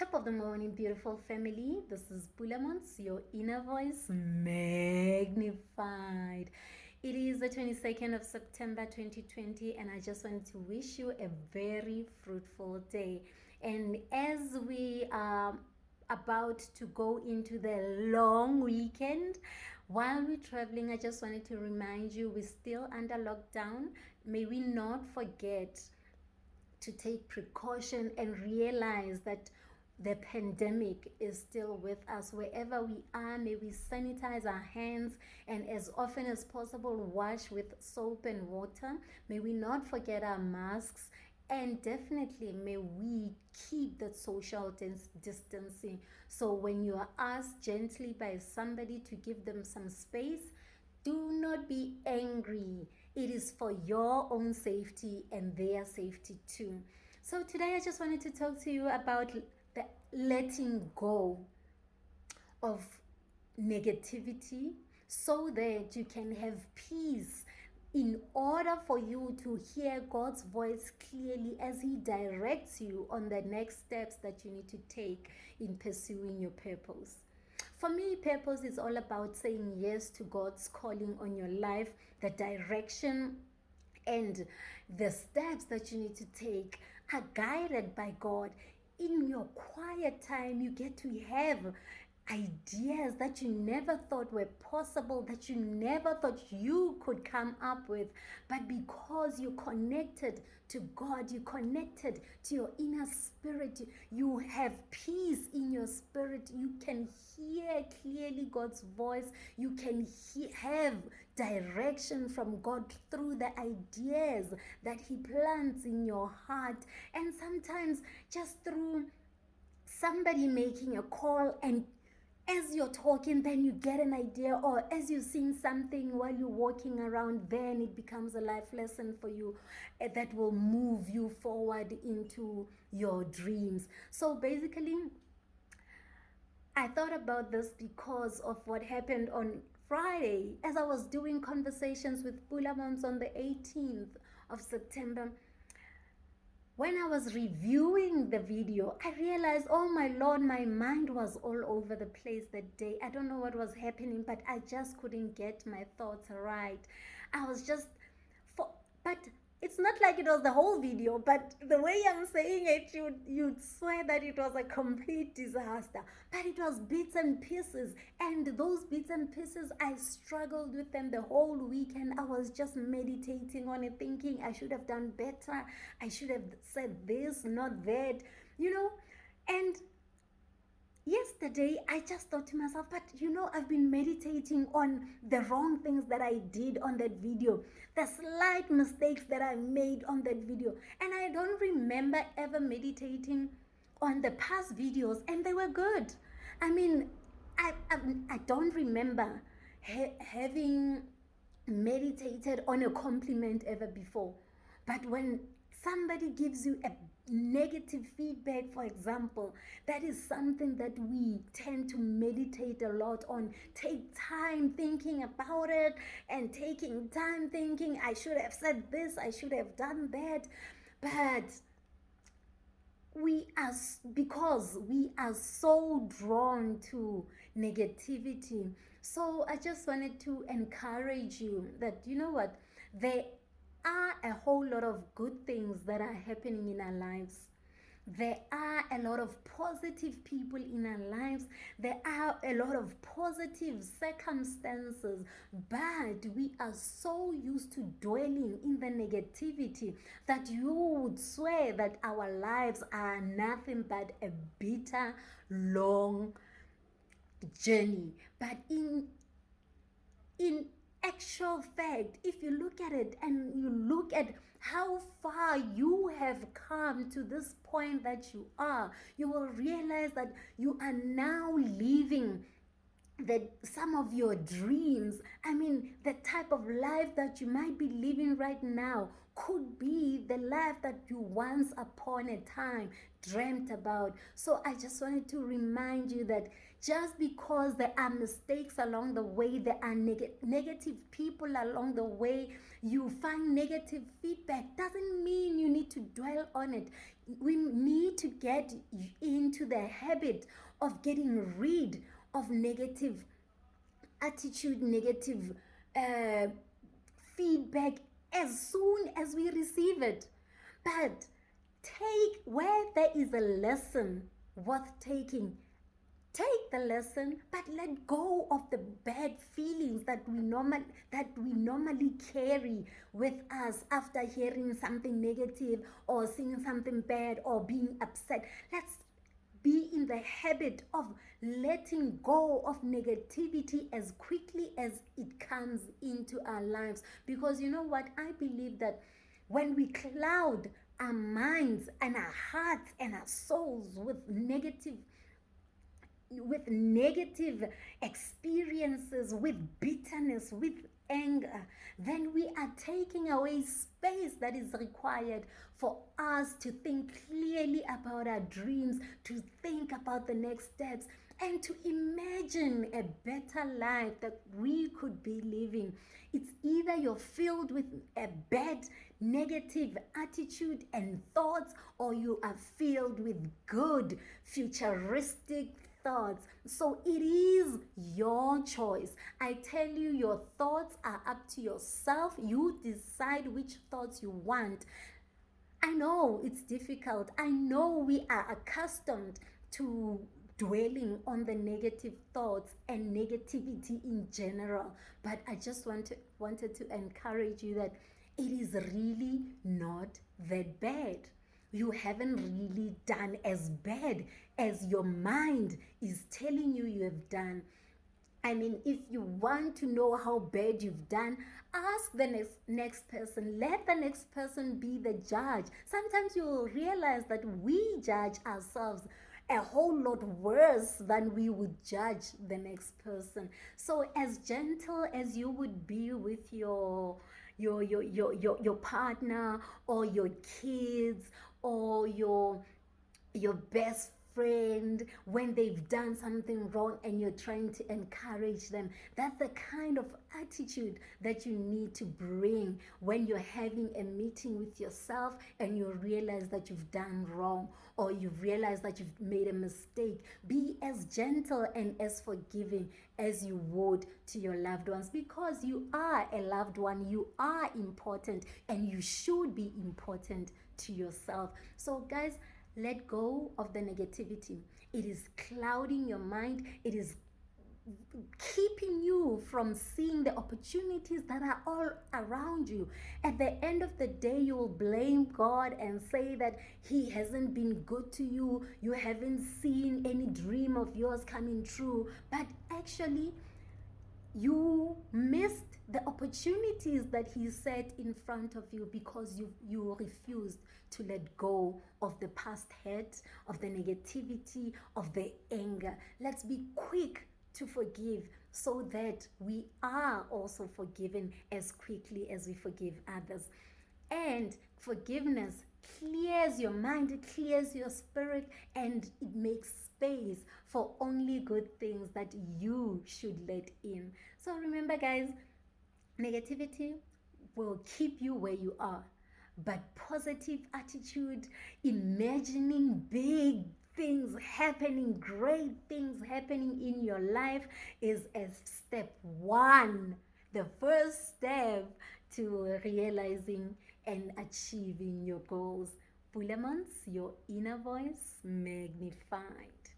Top of the morning, beautiful family. This is Pulaa Montz, your inner voice magnified. It is the 22nd of September 2020, and I just want to wish you a very fruitful day. And as we are about to go into the long weekend, while we're traveling, I just wanted to remind you we're still under lockdown. May we not forget to take precaution and realize that the pandemic is still with us. Wherever we are, may we sanitize our hands and as often as possible wash with soap and water. May we not forget our masks, and definitely may we keep that social distancing. So when you are asked gently by somebody to give them some space, do not be angry. It is for your own safety and their safety too. So today I just wanted to talk to you about the letting go of negativity so that you can have peace in order for you to hear God's voice clearly as He directs you on the next steps that you need to take in pursuing your purpose. For me, purpose is all about saying yes to God's calling on your life, the direction and the steps that you need to take are guided by God. In your quiet time, you get to have ideas that you never thought were possible, that you never thought you could come up with. But because you connected to God, you connected to your inner spirit, you have peace in your spirit, you can hear clearly God's voice, you can have direction from God through the ideas that He plants in your heart. And sometimes just through somebody making a call, and as you're talking, then you get an idea, or as you've seen something while you're walking around, then it becomes a life lesson for you that will move you forward into your dreams. So basically, I thought about this because of what happened on Friday as I was doing conversations with Pulaa Montz on the 18th of September. When I was reviewing the video, I realized, oh my Lord, my mind was all over the place that day. I don't know what was happening, but I just couldn't get my thoughts right. I was just, but it's not like it was the whole video, but the way I'm saying it, you'd swear that it was a complete disaster. But it was bits and pieces, and those bits and pieces, I struggled with them the whole weekend. I was just meditating on it, thinking I should have done better. I should have said this, not that, and yesterday, I just thought to myself, but I've been meditating on the wrong things that I did on that video, the slight mistakes that I made on that video. And I don't remember ever meditating on the past videos, and they were good. I mean, I don't remember having meditated on a compliment ever before. But when somebody gives you a negative feedback, for example, that is something that we tend to meditate a lot on. Take time thinking about it, and taking time thinking, I should have said this, I should have done that. But because we are so drawn to negativity. So I just wanted to encourage you that, what, there are a whole lot of good things that are happening in our lives. There are a lot of positive people in our lives. There are a lot of positive circumstances, but we are so used to dwelling in the negativity that you would swear that our lives are nothing but a bitter, long journey. But in actual fact, if you look at it and you look at how far you have come to this point that you are, you will realize that you are now living some of your dreams. I mean, the type of life that you might be living right now could be the life that you once upon a time dreamt about. So I just wanted to remind you that just because there are mistakes along the way, there are negative people along the way, you find negative feedback, doesn't mean you need to dwell on it. We need to get into the habit of getting rid of negative attitude, negative uh, feedback as soon as we receive it. But take where there is a lesson worth taking, take the lesson, but let go of the bad feelings that we normally carry with us after hearing something negative or seeing something bad or being upset. Let's be in the habit of letting go of negativity as quickly as it comes into our lives, because you know what, I believe that when we cloud our minds and our hearts and our souls with negative experiences, with bitterness, with anger, then we are taking away space that is required for us to think clearly about our dreams, to think about the next steps, and to imagine a better life that we could be living. It's either you're filled with a bad, negative attitude and thoughts, or you are filled with good, futuristic thoughts. So it is your choice. I tell you, your thoughts are up to yourself. You decide which thoughts you want. I know it's difficult. I know we are accustomed to dwelling on the negative thoughts and negativity in general. But I just wanted to encourage you that it is really not that bad. You haven't really done as bad as your mind is telling you you have done. I mean, if you want to know how bad you've done, ask the next person. Let the next person be the judge. Sometimes you'll realize that we judge ourselves a whole lot worse than we would judge the next person. So, as gentle as you would be with your partner or your kids or your best friend when they've done something wrong and you're trying to encourage them, that's the kind of attitude that you need to bring when you're having a meeting with yourself and you realize that you've done wrong or you realize that you've made a mistake. Be as gentle and as forgiving as you would to your loved ones, because you are a loved one, you are important, and you should be important to yourself. So guys, let go of the negativity. It is clouding your mind. It is keeping you from seeing the opportunities that are all around you. At the end of the day, you will blame God and say that He hasn't been good to you. You haven't seen any dream of yours coming true. But actually, you missed the opportunities that He set in front of you because you refused to let go of the past hurt, of the negativity, of the anger. Let's be quick to forgive so that we are also forgiven as quickly as we forgive others. And forgiveness clears your mind, it clears your spirit, and it makes space for only good things that you should let in. So remember, guys, negativity will keep you where you are, but positive attitude, imagining big things happening, great things happening in your life, is as step one, the first step to realizing and achieving your goals. Pulaa Montz, your inner voice magnified.